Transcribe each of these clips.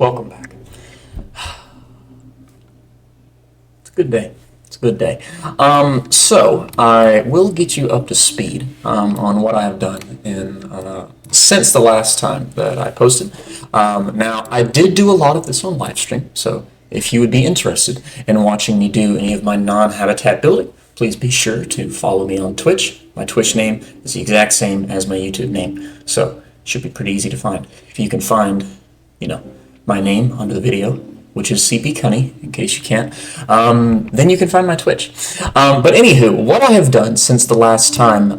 Welcome back. It's a good day. It's a good day. So I will get you up to speed on what I have done in since the last time that I posted. Now I did do a lot of this on live stream, so if you would be interested in watching me do any of my non-habitat building, please be sure to follow me on Twitch. My Twitch name is the exact same as my YouTube name, so it should be pretty easy to find. If you can find, my name under the video, which is CP Cunny, in case you can't, then you can find my Twitch. But anywho, what I have done since the last time,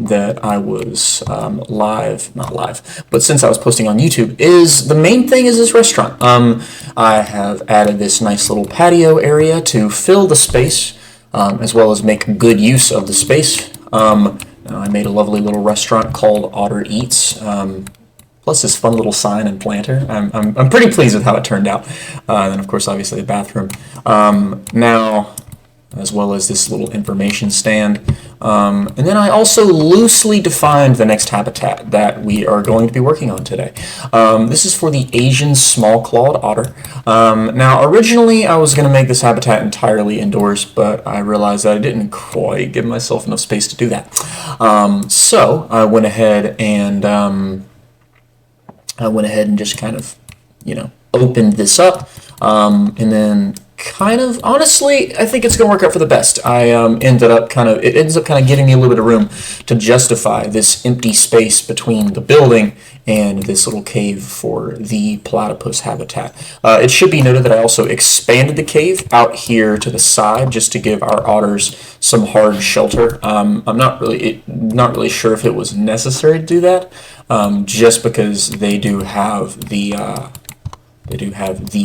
that I was not live, but since I was posting on YouTube, is the main thing is this restaurant. I have added this nice little patio area to fill the space, as well as make good use of the space. I made a lovely little restaurant called Otter Eats. Plus this fun little sign and planter. I'm pretty pleased with how it turned out. And then of course, obviously the bathroom. Now, as well as this little information stand. And then I also loosely defined the next habitat that we are going to be working on today. This is for the Asian small-clawed otter. Now, originally I was going to make this habitat entirely indoors, but I realized that I didn't quite give myself enough space to do that. So I went ahead and just kind of, opened this up, and then kind of, honestly, I think it's going to work out for the best. It ends up kind of giving me a little bit of room to justify this empty space between the building and this little cave for the platypus habitat. It should be noted that I also expanded the cave out here to the side just to give our otters some hard shelter. I'm not really sure if it was necessary to do that, just because they do have the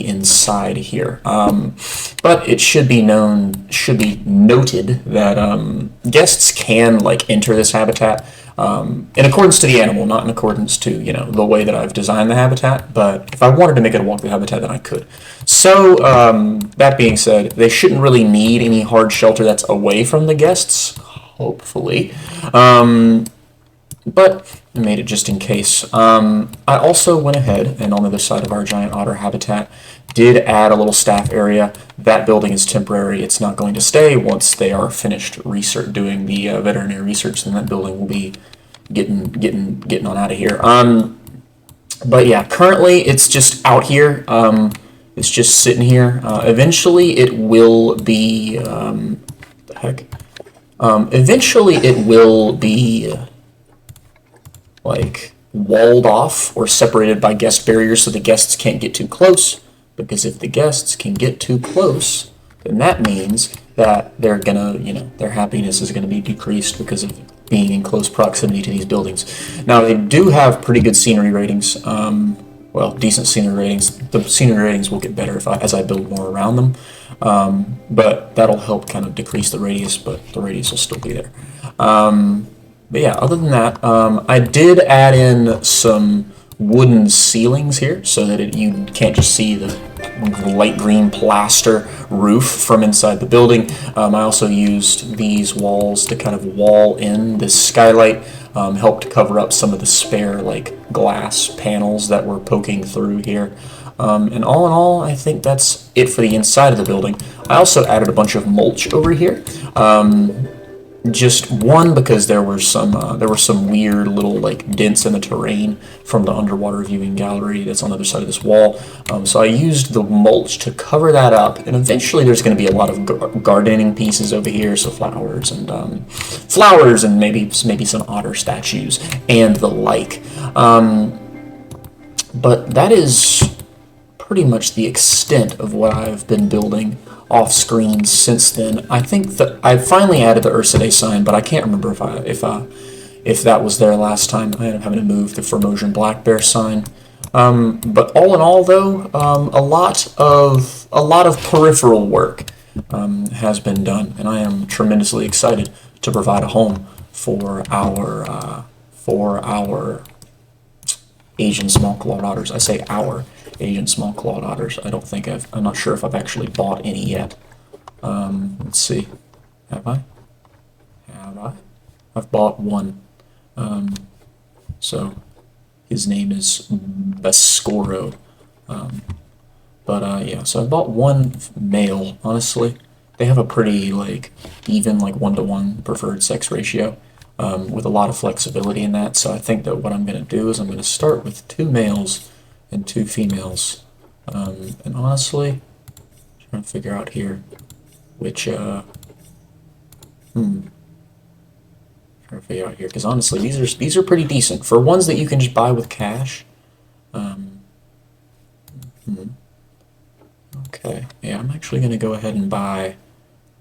inside here. But it should be noted that guests can enter this habitat in accordance to the animal, not in accordance to the way that I've designed the habitat. But if I wanted to make it a walk-through habitat, then I could. So that being said, they shouldn't really need any hard shelter that's away from the guests, hopefully. But I made it just in case. I also went ahead and on the other side of our giant otter habitat did add a little staff area. That building is temporary. It's not going to stay. Once they are finished doing the veterinary research, then that building will be getting on out of here. But yeah, currently it's just out here. It's just sitting here. Eventually it will be eventually it will be walled off or separated by guest barriers so the guests can't get too close, because if the guests can get too close, then that means that they're gonna, their happiness is gonna be decreased because of being in close proximity to these buildings. Now, they do have pretty good scenery ratings, well, decent scenery ratings. The scenery ratings will get better as I build more around them, but that'll help kind of decrease the radius, but the radius will still be there. But yeah, other than that, I did add in some wooden ceilings here so that you can't just see the light green plaster roof from inside the building. I also used these walls to kind of wall in this skylight, helped cover up some of the spare glass panels that were poking through here. And all in all, I think that's it for the inside of the building. I also added a bunch of mulch over here. Just one, because there were some weird little dents in the terrain from the underwater viewing gallery that's on the other side of this wall. So I used the mulch to cover that up, and eventually there's going to be a lot of gardening pieces over here, so flowers and maybe some otter statues and the like. But that is pretty much the extent of what I've been building off screen since then. I think that I finally added the Ursidae sign, but I can't remember if that was there last time. I ended up having to move the Formosan black bear sign. But all in all, though, a lot of peripheral work has been done, and I am tremendously excited to provide a home for our Asian small-clawed otters. I say our Asian small-clawed otters. I'm not sure if I've actually bought any yet. Let's see. Have I? I've bought one. So His name is Bascoro. But yeah, so I bought one male, honestly. They have a pretty, like, even, like, 1-to-1 preferred sex ratio, with a lot of flexibility in that. So I think that what I'm going to do is I'm going to start with 2 males and 2 females. And honestly, I'm trying to figure out here which, trying to figure out here, because honestly, these are pretty decent. For ones that you can just buy with cash. Okay, yeah, I'm actually going to go ahead and buy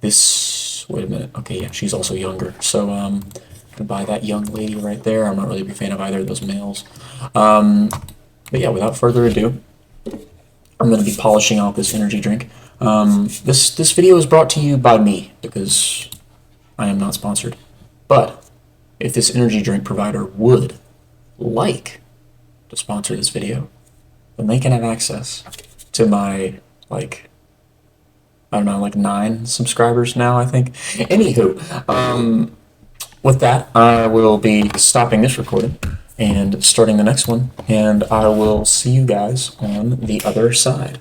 this. Wait a minute. Okay, yeah, she's also younger. So, gonna buy that young lady right there. I'm not really a big fan of either of those males. But yeah, without further ado, I'm going to be polishing off this energy drink. This video is brought to you by me because I am not sponsored. But if this energy drink provider would like to sponsor this video, then they can have access to my, like, I don't know, like 9 subscribers now, I think. Anywho, with that, I will be stopping this recording and starting the next one, and I will see you guys on the other side.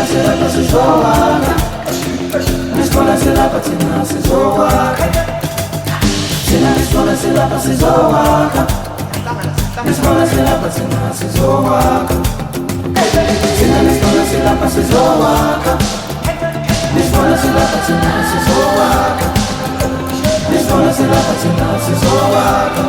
silapha sizowakha, nisibona silapha thina sizowakha, thina nisibona silapha sizowakha, nisibona silapha thina sizowakha, thina nisibona silapha sizowakha, nisibona silapha thina sizowakha, nisibona silapha thina sizowakha.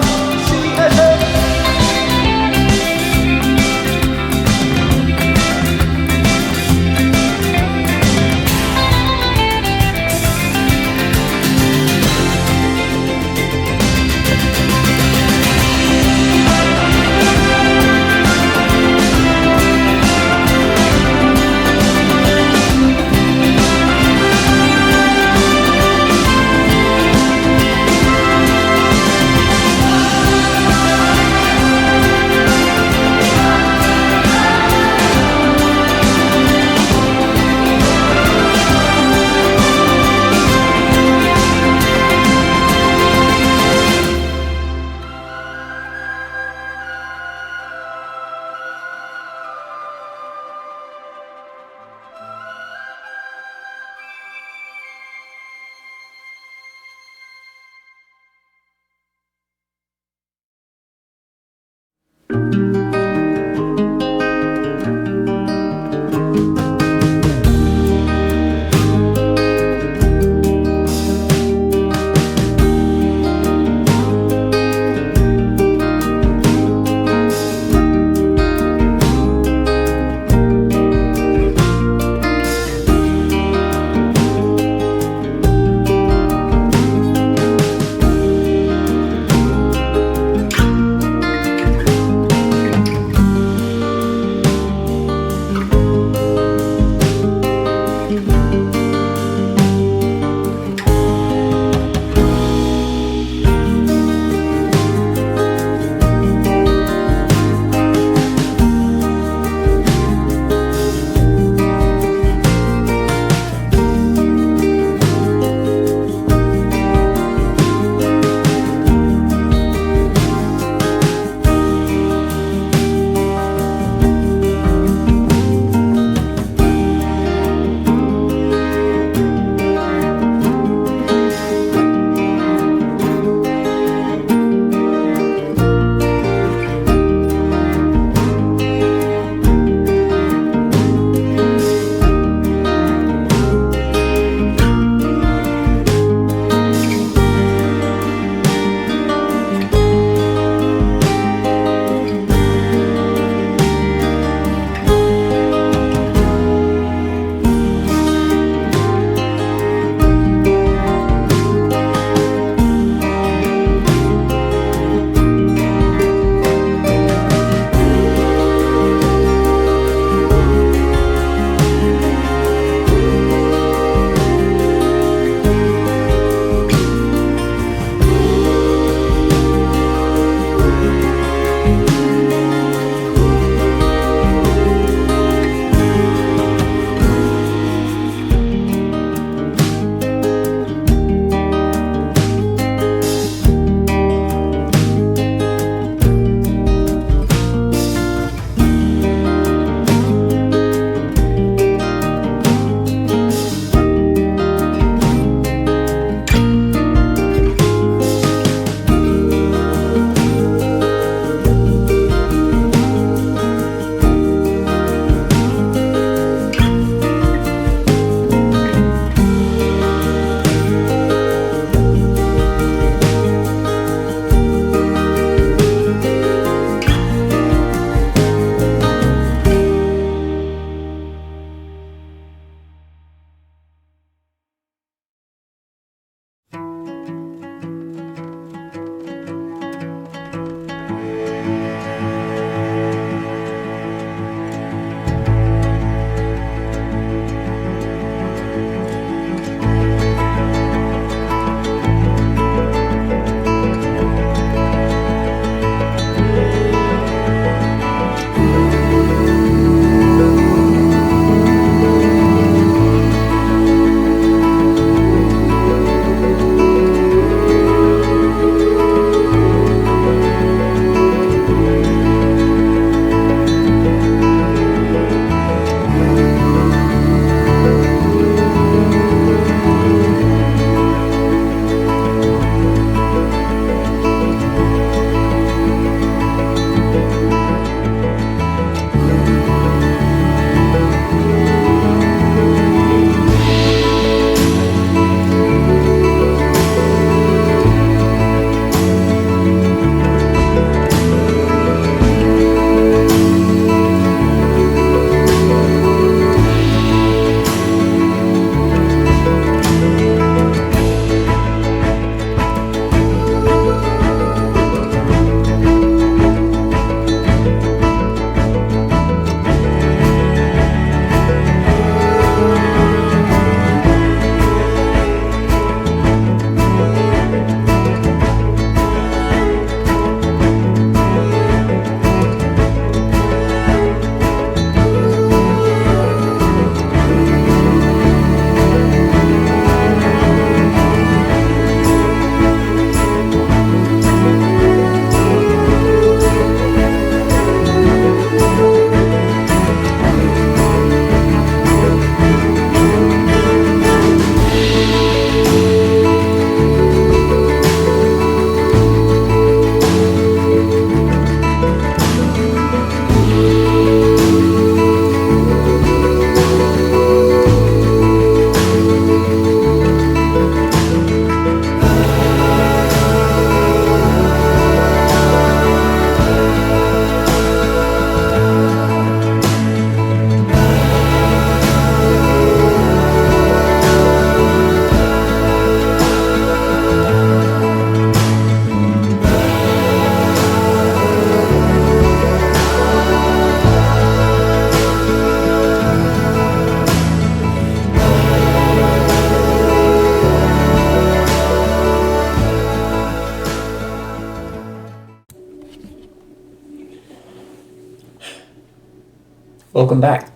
Welcome back.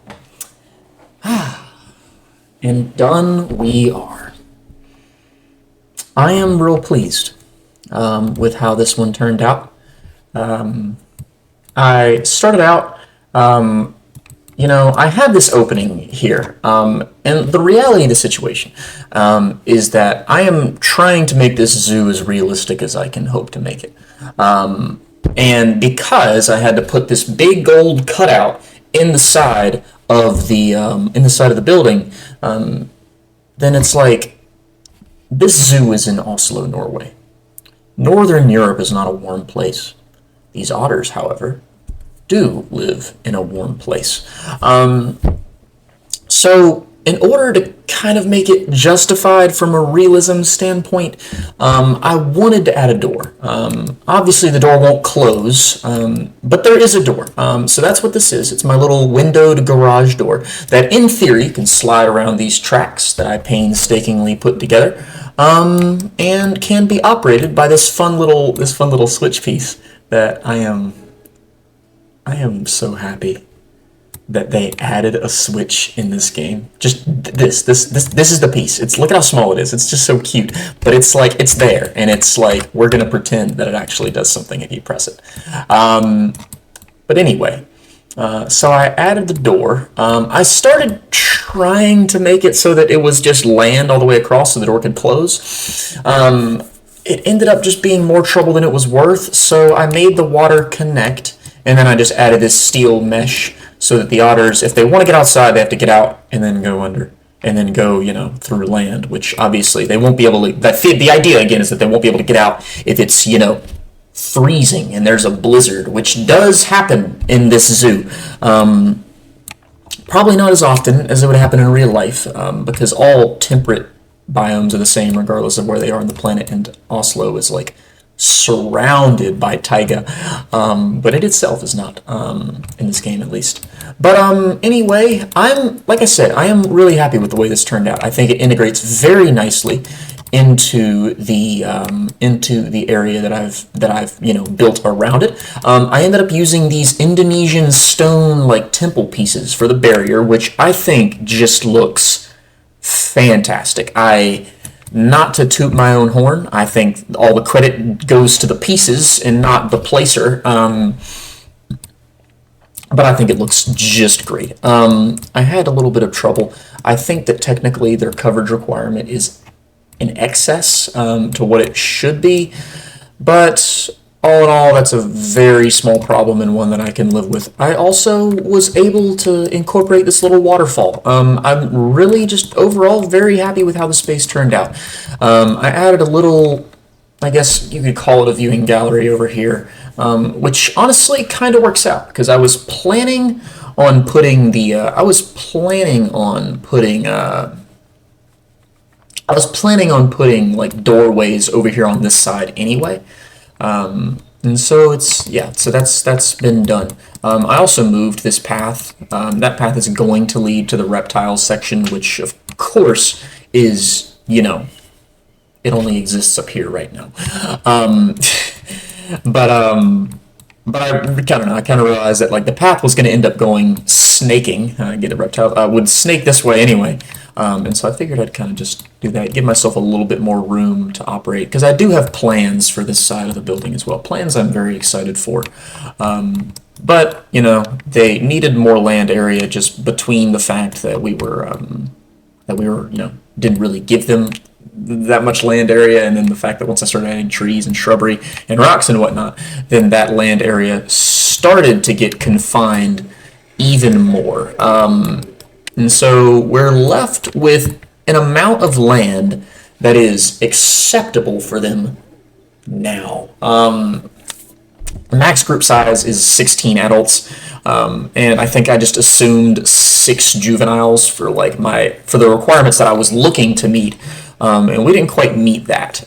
And done we are. I am real pleased with how this one turned out. I started out, I had this opening here, and the reality of the situation is that I am trying to make this zoo as realistic as I can hope to make it. And because I had to put this big gold cutout in the side of the building, then it's like this zoo is in Oslo, Norway. Northern Europe is not a warm place. These otters, however, do live in a warm place. So in order to kind of make it justified from a realism standpoint, I wanted to add a door. Obviously the door won't close, but there is a door. So that's what this is. It's my little windowed garage door that in theory can slide around these tracks that I painstakingly put together, and can be operated by this fun little switch piece that I am so happy that they added a switch in this game. Just this is the piece. Look at how small it is. It's just so cute. But it's like, it's there, and it's like, we're gonna pretend that it actually does something if you press it. But anyway, so I added the door. I started trying to make it so that it was just land all the way across so the door could close. It ended up just being more trouble than it was worth, so I made the water connect, and then I just added this steel mesh so that the otters, if they want to get outside, they have to get out and then go under, and then go, through land, which obviously they won't be able to. The idea, again, is that they won't be able to get out if it's, freezing and there's a blizzard, which does happen in this zoo. Probably not as often as it would happen in real life, because all temperate biomes are the same regardless of where they are on the planet, and Oslo is like surrounded by taiga, but it itself is not, in this game at least. But anyway, like I said, I am really happy with the way this turned out. I think it integrates very nicely into the area that I've built around it. I ended up using these Indonesian stone like temple pieces for the barrier, which I think just looks fantastic. Not to toot my own horn, I think all the credit goes to the pieces and not the placer, but I think it looks just great. I had a little bit of trouble. I think that technically their coverage requirement is in excess to what it should be, but all in all, that's a very small problem and one that I can live with. I also was able to incorporate this little waterfall. I'm really just overall very happy with how the space turned out. I added a little, I guess you could call it a viewing gallery over here, which honestly kind of works out because I was planning on putting like doorways over here on this side anyway. And so so that's been done. I also moved this path. That path is going to lead to the reptiles section, which of course is, it only exists up here right now. But I don't know. I kind of realized that like the path was going to end up going snaking. Get a reptile. Would snake this way anyway. And so I figured I'd kind of just do that, give myself a little bit more room to operate, because I do have plans for this side of the building as well. Plans I'm very excited for. But, they needed more land area just between the fact that we were, didn't really give them that much land area, and then the fact that once I started adding trees and shrubbery and rocks and whatnot, then that land area started to get confined even more. And so we're left with an amount of land that is acceptable for them now. The max group size is 16 adults, and I think I just assumed 6 juveniles for the requirements that I was looking to meet, and we didn't quite meet that.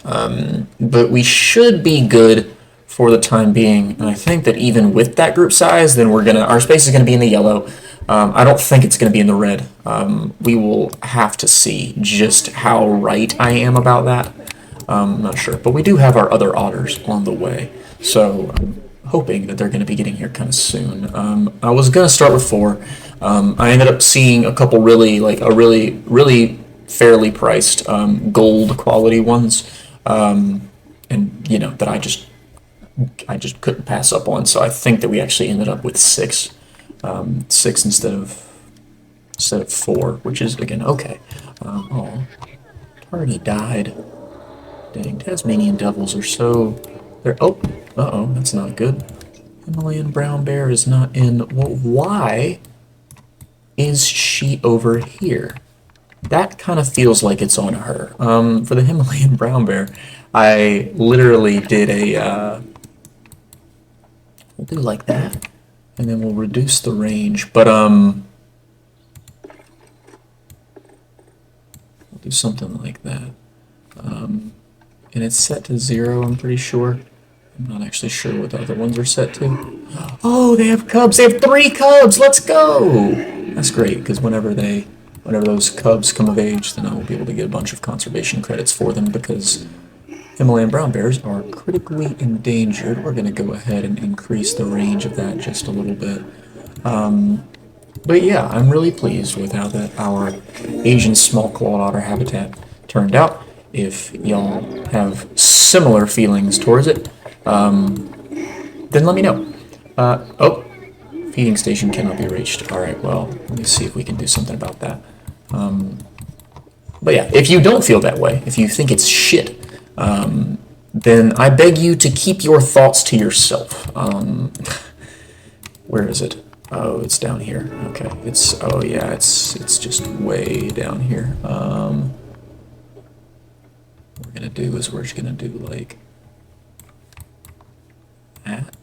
But we should be good for the time being. And I think that even with that group size, then our space is gonna be in the yellow. I don't think it's going to be in the red. We will have to see just how right I am about that. I'm not sure. But we do have our other otters on the way. So I'm hoping that they're going to be getting here kind of soon. I was going to start with 4. I ended up seeing a couple really fairly priced gold quality ones, and that I just couldn't pass up on. So I think that we actually ended up with six instead of four, which is again okay. Oh, Tardy died. Dang, Tasmanian devils are so. They're uh oh, that's not good. Himalayan brown bear is not in. Well, why is she over here? That kind of feels like it's on her. For the Himalayan brown bear, I literally did we'll do like that, and then we'll reduce the range. But we'll do something like that. And it's set to 0, I'm pretty sure. I'm not actually sure what the other ones are set to. Oh, they have cubs. They have 3 cubs. Let's go. That's great, because whenever those cubs come of age, then I will be able to get a bunch of conservation credits for them, because Himalayan brown bears are critically endangered. We're going to go ahead and increase the range of that just a little bit. But yeah, I'm really pleased with how our Asian small-clawed otter habitat turned out. If y'all have similar feelings towards it, then let me know. Oh, feeding station cannot be reached. All right, well, let me see if we can do something about that. But yeah, if you don't feel that way, if you think it's shit, then I beg you to keep your thoughts to yourself. Where is it? Oh, it's down here. Okay, it's just way down here. What we're gonna do is we're just gonna do like that.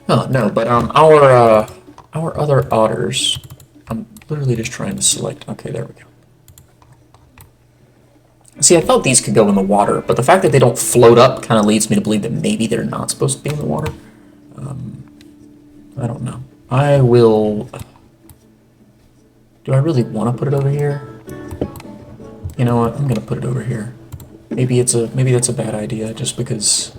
Oh no, but our other otters, I'm literally just trying to select. Okay, there we go. See, I thought these could go in the water, but the fact that they don't float up kind of leads me to believe that maybe they're not supposed to be in the water. I don't know. I will. Do I really want to put it over here? You know what? I'm gonna put it over here. Maybe that's a bad idea, just because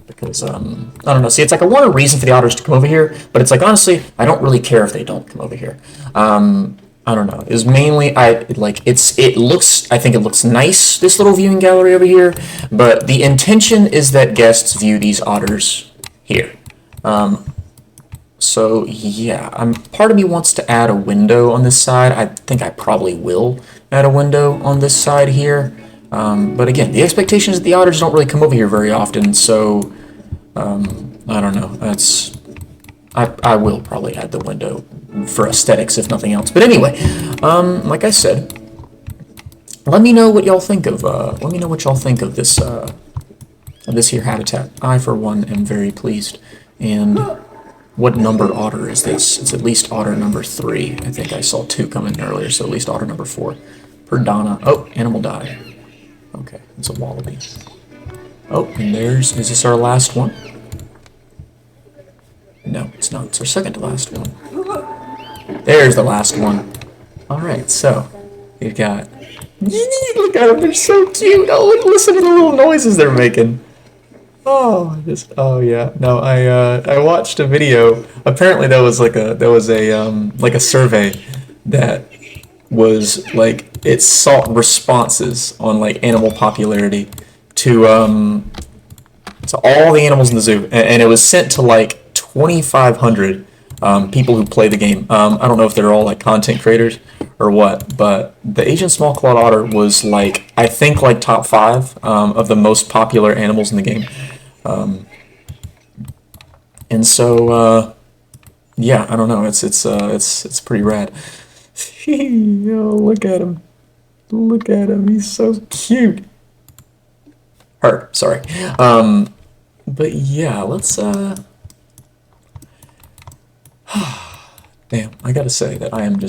I don't know. See, it's like I want a reason for the otters to come over here, but it's like honestly, I don't really care if they don't come over here. I don't know. Is mainly I think it looks nice, this little viewing gallery over here, but the intention is that guests view these otters here. So yeah, part of me wants to add a window on this side. I think I probably will add a window on this side here. But again, the expectation is that the otters don't really come over here very often, so I don't know. I will probably add the window for aesthetics, if nothing else. But anyway, like I said, let me know what y'all think of. This here habitat. I, for one, am very pleased. And what number otter is this? It's at least otter number 3. I think I saw 2 come in earlier, so at least otter number 4. Perdana. Oh, animal died. Okay, it's a wallaby. Oh, and is this our last one? No, it's not. It's our second to last one. There's the last one. Alright, so we've got. Look at them, they're so cute. Oh, look, listen to the little noises they're making. Oh yeah. No, I watched a video. Apparently there was a survey that was like it sought responses on like animal popularity to all the animals in the zoo, and it was sent to like 2,500 people who play the game. I don't know if they're all like content creators or what, but the Asian small-clawed otter was like I think like top 5 of the most popular animals in the game. And so yeah, I don't know. It's pretty rad. Oh, look at him. Look at him. He's so cute. Her, sorry. But yeah, let's damn, I gotta say that I'm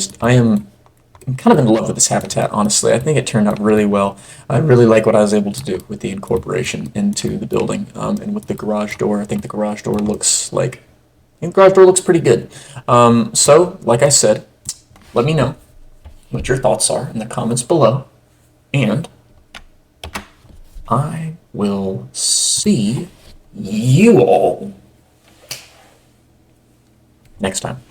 kind of in love with this habitat, honestly. I think it turned out really well. I really like what I was able to do with the incorporation into the building, and with the garage door. I think the garage door looks pretty good. So, like I said, let me know what your thoughts are in the comments below, and I will see you all next time.